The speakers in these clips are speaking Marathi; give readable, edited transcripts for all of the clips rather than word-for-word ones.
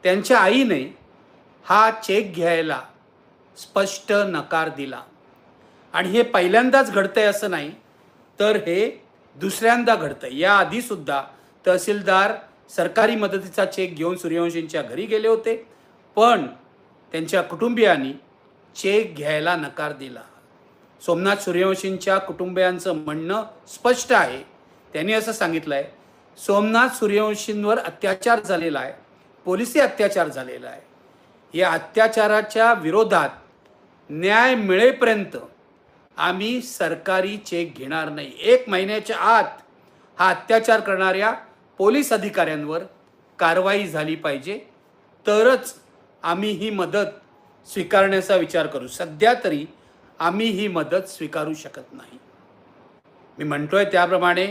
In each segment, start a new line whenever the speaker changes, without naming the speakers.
त्यांच्या आईने हा चेक घ्यायला स्पष्ट नकार दिला आणि हे पहिल्यांदाच घडतंय असं नाही, तर हे दुसऱ्यांदा घडतंय। याआधीसुद्धा तहसीलदार सरकारी मदतीचा चेक घेऊन सूर्यवंशींच्या घरी गेले होते, पण त्यांच्या कुटुंबियांनी चेक घ्यायला नकार दिला। सोमनाथ सूर्यवंशींच्या कुटुंबियांचं म्हणणं स्पष्ट आहे। त्यांनी असं सांगितलं आहे, सोमनाथ सूर्यवंशींवर अत्याचार झालेला आहे, पोलिसी अत्याचार झालेला आहे। या अत्याचाराच्या विरोधात न्याय मिळेपर्यंत आम्ही सरकारी चेक घेणार नाही। 1 महिन्याच्या आत हा अत्याचार करणाऱ्या पोलीस अधिकाऱ्यांवर कारवाई झाली पाहिजे, तरच आम्ही ही मदत स्वीकारण्याचा विचार करू। सध्या तरी आम्ही ही मदत स्वीकारू शकत नाही। मी म्हणतोय त्याप्रमाणे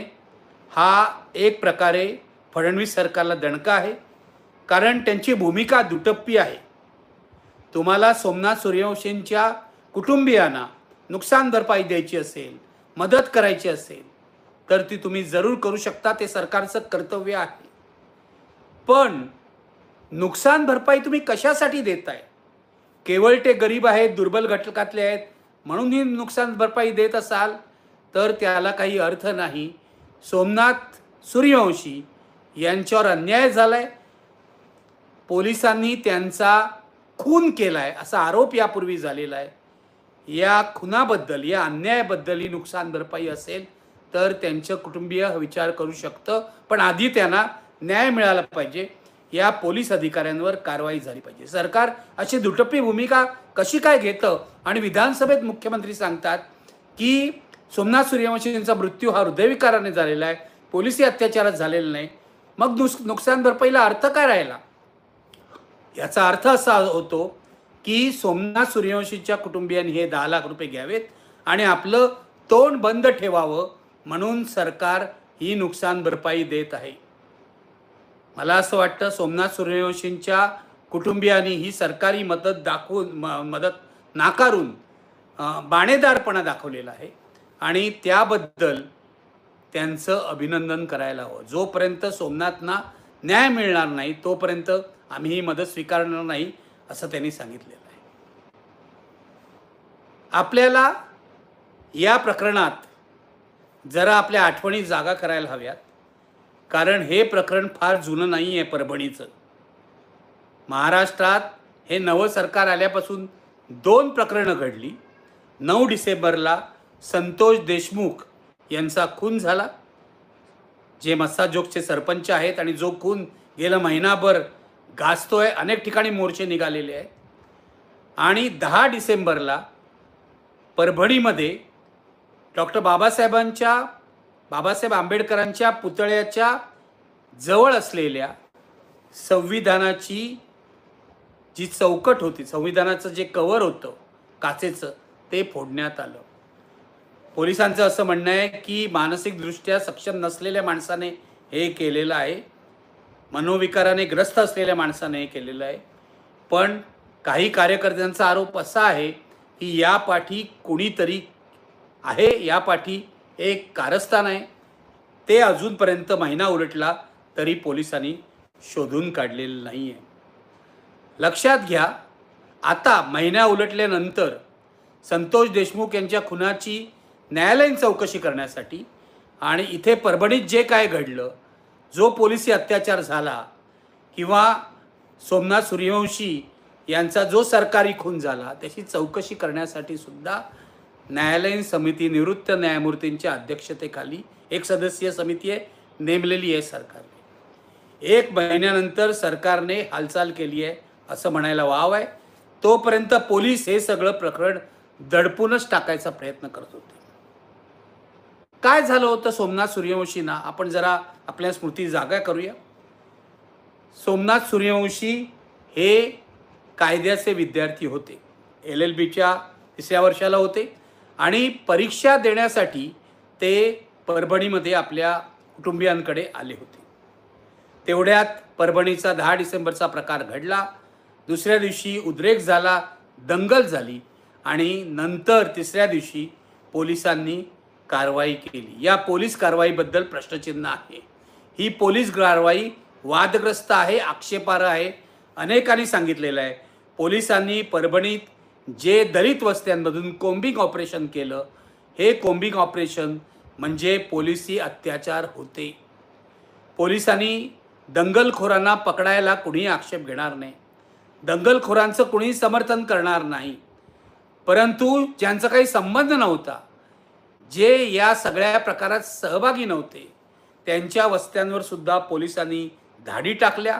हा एक प्रकारे फडणवीस सरकारला दणका आहे, कारण त्यांची भूमिका दुटप्पी आहे। तुम्हाला सोमनाथ सूर्यवंशींच्या कुटुंबियांना नुकसान भरपाई द्यायची असेल, मदत करायची असेल, तर ती तुम्ही जरूर करू शकता, ते सरकारचं कर्तव्य आहे। पण नुकसान भरपाई तुम्ही कशासाठी देताय? केवळ ते गरीब आहेत, दुर्बल घटकातले आहेत म्हणून ही नुकसान भरपाई देत असाल तर त्याला काही अर्थ नाही। सोमनाथ सूर्यवंशी यांच्यावर अन्याय झालाय, पोलिसांनी त्यांचा खून केलाय असा आरोप यापूर्वी झालेला आहे। या खुनाबद्दल, या अन्यायाबद्दल ही नुकसान भरपाई असेल तर त्यांचे कुटुंबीय विचार करू शकतं, पण आधी त्यांना न्याय मिळाला पाहिजे। या पोलीस अधिकाऱ्यांवर कारवाई झाली पाहिजे। सरकार अशी दुटप्पी भूमिका कशी काय घेतं आणि विधानसभेत मुख्यमंत्री सांगतात की सोमनाथ सूर्यवंशींचा मृत्यू हा हृदयविकाराने झालेला आहे, पोलिसी अत्याचारात झालेला नाही, मग नुकसान भरपाईला अर्थ काय राहिला? याचा अर्थ असा होतो की सोमनाथ सूर्यवंशींच्या कुटुंबियांनी हे 10 लाख रुपये घ्यावेत आणि आपलं तोंड बंद ठेवावं, म्हणून सरकार ही नुकसान भरपाई देत आहे। मला असं वाटतं सोमनाथ सूर्यवंशींच्या कुटुंबियांनी ही सरकारी मदत नाकारून बाणेदारपणा दाखवलेला आहे आणि त्याबद्दल त्यांचं अभिनंदन करायला हवं। जोपर्यंत सोमनाथना न्याय मिळणार नाही तोपर्यंत आम्ही ही मदत स्वीकारणार नाही असं त्यांनी सांगितलेलं आहे। आपल्याला या प्रकरणात जरा आपल्या आठवणी जागा करायला हव्यात, कारण हे प्रकरण फार जुनं नाही आहे। परभणीचं महाराष्ट्रात हे नवं सरकार आल्यापासून 2 प्रकरणं घडली। 9 डिसेंबरला संतोष देशमुख यांचा खून झाला, जे मस्साजोगचे सरपंच आहेत, आणि जो खून गेला महिनाभर गाजतोय, अनेक ठिकाणी मोर्चे निघालेले आहेत। आणि 10 डिसेंबरला परभणीमध्ये डॉक्टर बाबासाहेब आंबेडकरांच्या पुतळ्याच्या जवळ असलेल्या संविधानाची जी चौकट होती, संविधानाचं जे कव्हर होतं काचेचं, ते फोडण्यात आलं। पोलिसांचं असं म्हणणं आहे की मानसिकदृष्ट्या सक्षम नसलेल्या माणसाने हे केलेलं आहे, मनोविकाराने ग्रस्त असलेल्या माणसाने हे केलेलं आहे। पण काही कार्यकर्त्यांचा आरोप असा आहे की यापाठी कोणीतरी आहे, यापाठी एक कारस्थान आहे, ते अजूनपर्यंत महिना उलटला तरी पोलिसांनी शोधून काढलेलं नाही आहे। लक्षात घ्या, आता महिना उलटल्यानंतर संतोष देशमुख यांच्या खुनाची न्यायालयीन चौकशी करण्यासाठी आणि इथे परभणीत जे काय घडलं, जो पोलिसी अत्याचार झाला किंवा सोमनाथ सूर्यवंशी यांचा जो सरकारी खून झाला, त्याची चौकशी करण्यासाठी सुद्धा न्यायालयीन समिती, निवृत्त न्यायमूर्तींच्या अध्यक्षतेखाली एक सदस्यीय समिती आहे, नेमलेली आहे सरकारने। 1 महिन्यानंतर सरकारने हालचाल केली आहे असं म्हणायला वाव आहे। तोपर्यंत पोलीस हे सगळं प्रकरण दडपूनच टाकायचा प्रयत्न करत होते। काय झालं होतं सोमनाथ सूर्यवंशींना, आपण जरा आपल्या स्मृती जागा करूया। सोमनाथ सूर्यवंशी हे कायद्याचे विद्यार्थी होते, LLBच्या 3ऱ्या वर्षाला होते आणि परीक्षा देण्यासाठी ते परभणीमध्ये आपल्या कुटुंबियांकडे आले होते। तेवढ्यात परभणीचा 10 डिसेंबरचा प्रकार घडला। दुसऱ्या दिवशी उद्रेक झाला, दंगल झाली आणि नंतर 3ऱ्या दिवशी पोलिसांनी कारवाई केली। या पोलीस कारवाईबद्दल प्रश्नचिन्ह आहे। ही पोलीस कारवाई वादग्रस्त आहे, आक्षेपार्ह आहे अनेकांनी सांगितलेलं आहे, पोलिसांनी परभणीत जे दलित वस्त्यांमधून कोम्बिंग ऑपरेशन केलं, हे कोम्बिंग ऑपरेशन म्हणजे पोलिसी अत्याचार होते. पोलिसांनी दंगलखोरांना पकडायला कुणीही आक्षेप घेणार नाही, दंगलखोरांचं कुणीही समर्थन करणार नाही, परंतु ज्यांचा काही संबंध नव्हता, जे या सगळ्या प्रकारात सहभागी नव्हते, त्यांच्या वस्त्यांवर सुद्धा पोलिसांनी धाडी टाकल्या,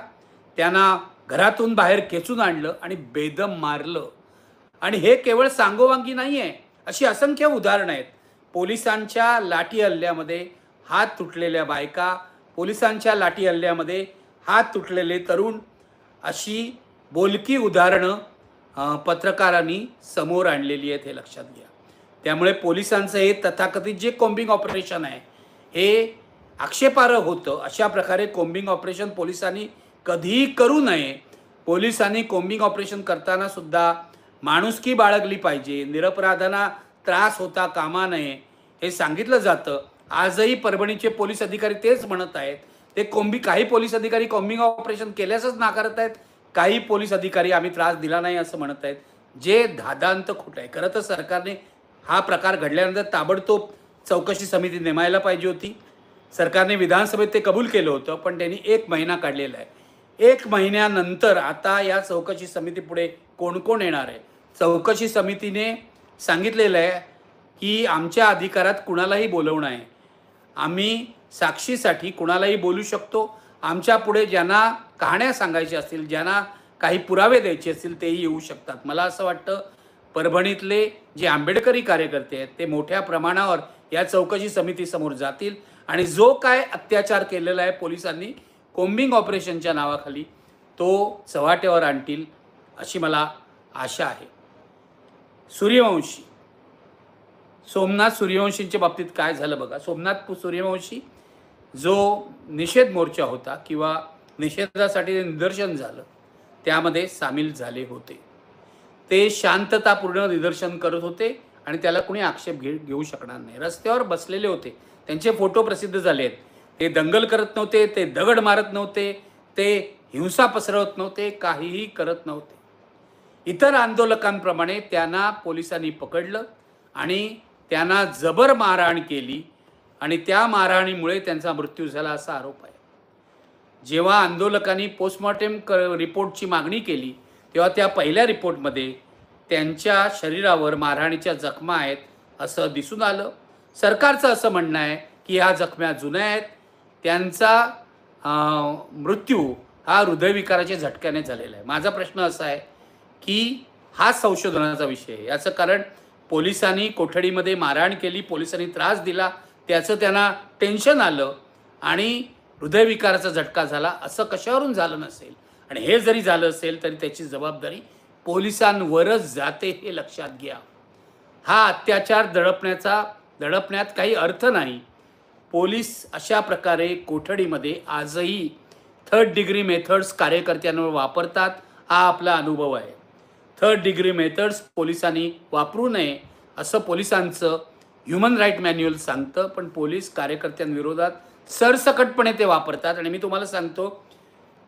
त्यांना घरातून बाहेर खेचून आणलं आणि बेदम मारलं. आणि हे केवळ सांगोवांगी नाही आहे, अशी असंख्य उदाहरणं आहेत. पोलिसांच्या लाठी हल्ल्यामध्ये हात तुटलेल्या बायका, पोलिसांच्या लाठी हल्ल्यामध्ये हात तुटलेले तरुण, अशी बोलकी उदाहरणं पत्रकारांनी समोर आणलेली आहेत, हे लक्षात घ्या. त्यामुळे पोलिसांचं हे तथाकथित जे कोम्बिंग ऑपरेशन आहे, हे आक्षेपार्ह होतं. अशा प्रकारे कोम्बिंग ऑपरेशन पोलिसांनी कधीही करू नये. पोलिसांनी कोम्बिंग ऑपरेशन करताना सुद्धा माणुसकी बाळगली पाहिजे, निरपराधांना त्रास होता कामा नये, हे सांगितलं जातं. आजही परभणीचे पोलीस अधिकारी तेच म्हणत आहेत. ते काही पोलीस अधिकारी कोम्बिंग ऑपरेशन केल्यासच नाकारत आहेत, काही पोलीस अधिकारी आम्ही त्रास दिला नाही असं म्हणत आहेत, जे धादांत खोटं आहे. खरं तर सरकारने हा प्रकार घडल्यानंतर ताबडतोब चौकशी समिती नेमायला पाहिजे होती. सरकारने विधानसभेत ते कबूल केलं होतं, पण त्यांनी 1 महिना काढलेला आहे. 1 महिन्यानंतर आता या चौकशी समितीपुढे कोण कोण येणार आहे? चौकशी समितीने सांगितलेलं आहे की आमच्या अधिकारात कुणालाही बोलवणं आहे, आम्ही साक्षीसाठी कुणालाही बोलू शकतो. आमच्या पुढे ज्यांना कहाण्या सांगायच्या असतील, ज्यांना काही पुरावे द्यायचे असतील, तेही येऊ शकतात. मला असं वाटतं परभणीतले जे आंबेडकरी कार्यकर्ते आहेत, ते मोठ्या प्रमाणावर या चौकशी समितीसमोर जातील आणि जो काय अत्याचार केलेला आहे पोलिसांनी कोम्बिंग ऑपरेशनच्या नावाखाली, तो चव्हाट्यावर आणतील अशी मला आशा आहे. सूर्यवंशी, सोमनाथ सूर्यवंशींच्या बाबतीत काय झालं बघा. सोमनाथ सूर्यवंशी जो निषेध मोर्चा होता किंवा निषेधासाठी निदर्शन झालं, त्यामध्ये सामील झाले होते. ते शांततापूर्ण निदर्शन करत होते आणि त्याला कुणी आक्षेप घेऊ शकणार नाही. रस्त्यावर बसलेले होते, त्यांचे फोटो प्रसिद्ध झाले आहेत. ते दंगल करत नव्हते, ते दगड मारत नव्हते, ते हिंसा पसरवत नव्हते, काहीही करत नव्हते. इतर आंदोलकांप्रमाणे त्यांना पोलिसांनी पकडलं आणि त्यांना जबर मारहाण केली आणि त्या मारहाणीमुळे त्यांचा मृत्यू झाला असा आरोप आहे. जेव्हा आंदोलकांनी पोस्टमॉर्टेम रिपोर्टची मागणी केली, तेव्हा त्या पहिल्या रिपोर्टमध्ये त्यांच्या शरीरावर मारहाणीच्या जखमा आहेत असं दिसून आलं. सरकारचं असं म्हणणं आहे की ह्या जखम्या जुन्या आहेत, त्यांचा मृत्यू हा हृदयविकाराच्या झटक्याने झालेला आहे. माझा प्रश्न असा आहे की हा संशोधनाचा विषय आहे. याचं कारण पोलिसांनी कोठडीमध्ये मारहाण केली, पोलिसांनी त्रास दिला, त्याचं त्यांना टेन्शन आलं आणि हृदयविकाराचा झटका झाला, असं कशावरून झालं नसेल. आणि हे जरी झालं असेल तरी त्याची जबाबदारी पोलिसांवरच जाते, हे लक्षात घ्या. हा अत्याचार दडपण्यात काही अर्थ नाही. पोलीस अशा प्रकारे कोठडीमध्ये आजही 3rd डिग्री मेथड्स कार्यकर्त्यांवर वापरतात, हा आपला अनुभव आहे. 3rd डिग्री मेथड्स पोलिसांनी वापरू नये असं पोलिसांचं ह्युमन राईट मॅन्युअल सांगतं, पण पोलीस कार्यकर्त्यांविरोधात सरसकटपणे ते वापरतात. आणि मी तुम्हाला सांगतो,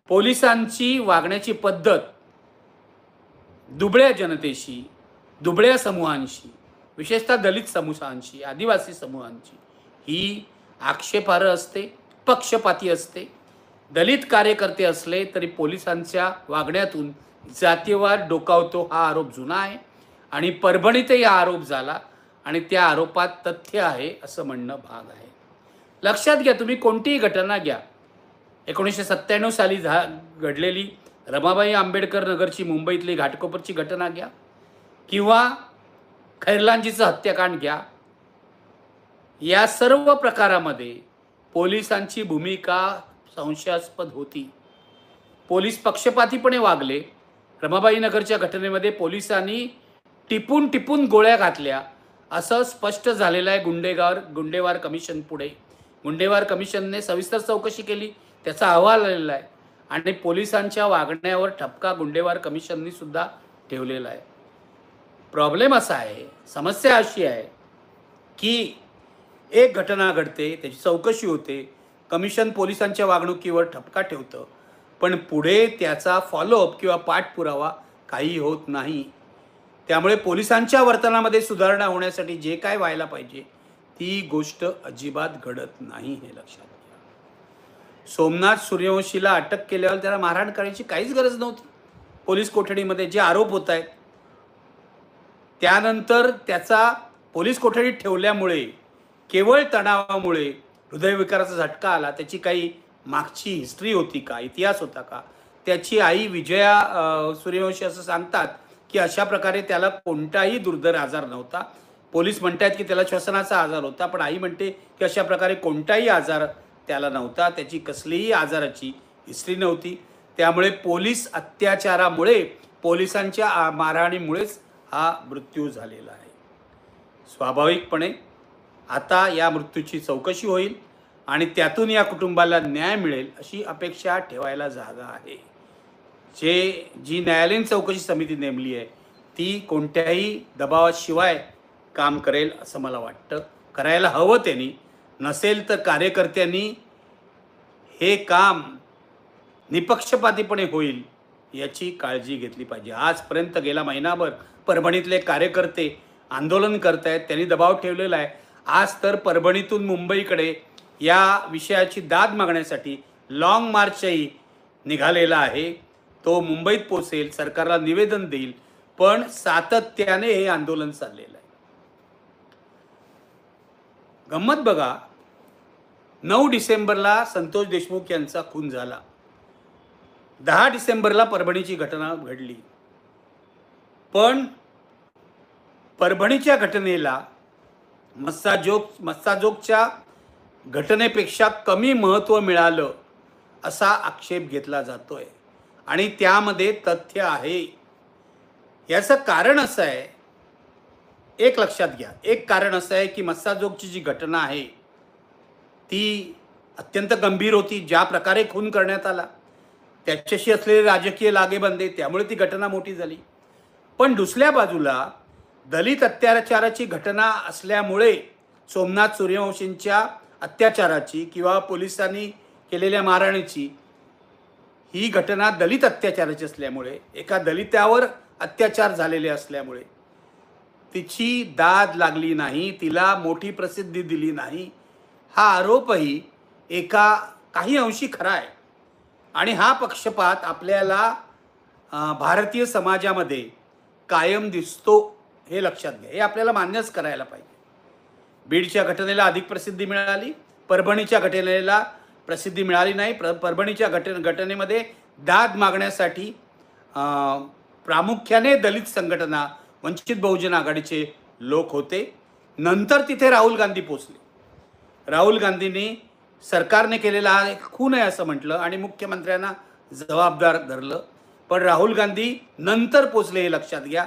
पोलिसांची वागण्याची पद्धत दुबळ्या जनतेशी, दुबळ्या समूहांशी, विशेषतः दलित समूहांशी, आदिवासी समूहांची ही आक्षेपार्ह असते, पक्षपाती असते. दलित कार्यकर्ते असले तरी पोलिसांच्या वागण्यातून जातीयवाद डोकावतो, हा आरोप जुना आहे आणि परभणीतही हा आरोप झाला आणि त्या आरोपात तथ्य आहे असं म्हणणं भाग आहे. लक्षात घ्या, तुम्ही कोणतीही घटना घ्या, 1997 साली घडलेली रमाबाई आंबेडकर नगरची मुंबईतली घाटकोपरची घटना घ्या किंवा खैरलांजीचं हत्याकांड घ्या, या सर्व प्रकारामध्ये पोलिसांची भूमिका संशयास्पद होती. पोलीस पक्षपातीपणे वागले. रमाबाई नगरच्या घटनेमध्ये पोलिसांनी टिपून गोळ्या घातल्या असं स्पष्ट झालेलं आहे गुंडेवार कमिशन पुढे. गुंडेवार कमिशनने सविस्तर चौकशी केली, त्याचा अहवाल आलेला आहे आणि पोलिसांच्या वागण्यावर ठपका गुंडेवार कमिशननी सुद्धा ठेवलेला आहे. प्रॉब्लेम असा आहे, समस्या अशी आहे की एक घटना घडते, त्याची चौकशी होते, कमिशन पोलिसांच्या वागणुकीवर ठपका ठेवतं पण पुढे त्याचा फॉलोअप किंवा पाठपुरावा काही होत नाही. त्यामुळे पोलिसांच्या वर्तनामध्ये सुधारणा होण्यासाठी जे काय व्हायला पाहिजे ती गोष्ट अजिबात घडत नाही, हे लक्षात घ्या. सोमनाथ सूर्यवंशीला अटक केल्यावर त्याला मारहाण करायची काहीच गरज नव्हती. पोलीस कोठडीमध्ये जे आरोप होत आहेत त्यानंतर त्याचा पोलीस कोठडीत ठेवल्यामुळे केवळ तणावामुळे हृदयविकाराचा झटका आला. त्याची काही मागची हिस्ट्री होती का, इतिहास होता का? त्याची आई विजया सूर्यवंशी असं सांगतात की अशा प्रकारे त्याला कोणताही दुर्धर आजार नव्हता. पोलीस म्हणतात की त्याला श्वसनाचा आजार होता, पण आई म्हणते की अशा प्रकारे कोणताही आजार त्याला नव्हता. त्याची कसलीही आजाराची हिस्ट्री नव्हती. त्यामुळे पोलीस अत्याचारामुळे, पोलिसांच्या मारहाणीमुळेच हा मृत्यू झालेला आहे. स्वाभाविकपणे आता या मृत्यूची चौकशी होईल आणि त्यातून या कुटुंबाला न्याय मिळेल अशी अपेक्षा ठेवायला जागा आहे. जी न्यायालयीन चौकशी समिती नेमली आहे ती कोणत्याही दबावाशिवाय काम करेल असं मला वाटतं. करायला हवं त्यांनी. नसेल तर कार्यकर्त्यांनी हे काम निपक्षपातीपणे होईल याची काळजी घेतली पाहिजे. आजपर्यंत गेला महिनाभर परभणीतले कार्यकर्ते आंदोलन करत आहेत, त्यांनी दबाव ठेवलेला आहे. आज तर परभणीतून मुंबईकडे या विषयाची दाद मागण्यासाठी लाँग मार्चही निघालेला आहे. तो मुंबईत पोचेल, सरकारला निवेदन देईल, पण सातत्याने हे आंदोलन चाललेलं आहे. गंमत बघा, 9 डिसेंबरला संतोष देशमुख यांचा खून झाला. 10 डिसेंबरला परभणीची घटना घडली. पण परभणीच्या घटनेला मस्साजोगच्या घटनेपेक्षा कमी महत्त्व मिळालं असा आक्षेप घेतला जातोय आणि त्यामध्ये तथ्य आहे. याचं कारण असं आहे, एक लक्षात घ्या, एक कारण असं आहे की मस्साजोगची जी घटना आहे ती अत्यंत गंभीर होती. ज्या प्रकारे खून करण्यात आला त्याच्याशी असलेले राजकीय लागेबांधे, त्यामुळे ती घटना मोठी झाली. पण दुसऱ्या बाजूला दलित अत्याचाराची घटना असल्यामुळे, सोमनाथ सूर्यवंशींच्या अत्याचाराची किंवा पोलिसांनी केलेल्या मारहाणीची ही घटना दलित अत्याचाराची असल्यामुळे, एका दलितावर अत्याचार झालेले असल्यामुळे तिची दाद लागली नाही, तिला मोठी प्रसिद्धी दिली नाही, हा आरोपही काही अंशी खरा आहे. आणि हा पक्षपात आपल्याला भारतीय समाजामध्ये कायम दिसतो, हे लक्षात घ्या. हे आपल्याला मान्यच करायला पाहिजे. बीडच्या घटनेला अधिक प्रसिद्धी मिळाली, परभणीच्या घटनेला प्रसिद्धी मिळाली नाही. परभणीच्या घटनेमध्ये दाद मागण्यासाठी प्रामुख्याने दलित संघटना, वंचित बहुजन आघाडीचे लोक होते. नंतर तिथे राहुल गांधी पोचले. राहुल गांधींनी सरकारने केलेला हा एक खून आहे असं म्हटलं आणि मुख्यमंत्र्यांना जबाबदार धरलं. पण राहुल गांधी नंतर पोचले, हे लक्षात घ्या.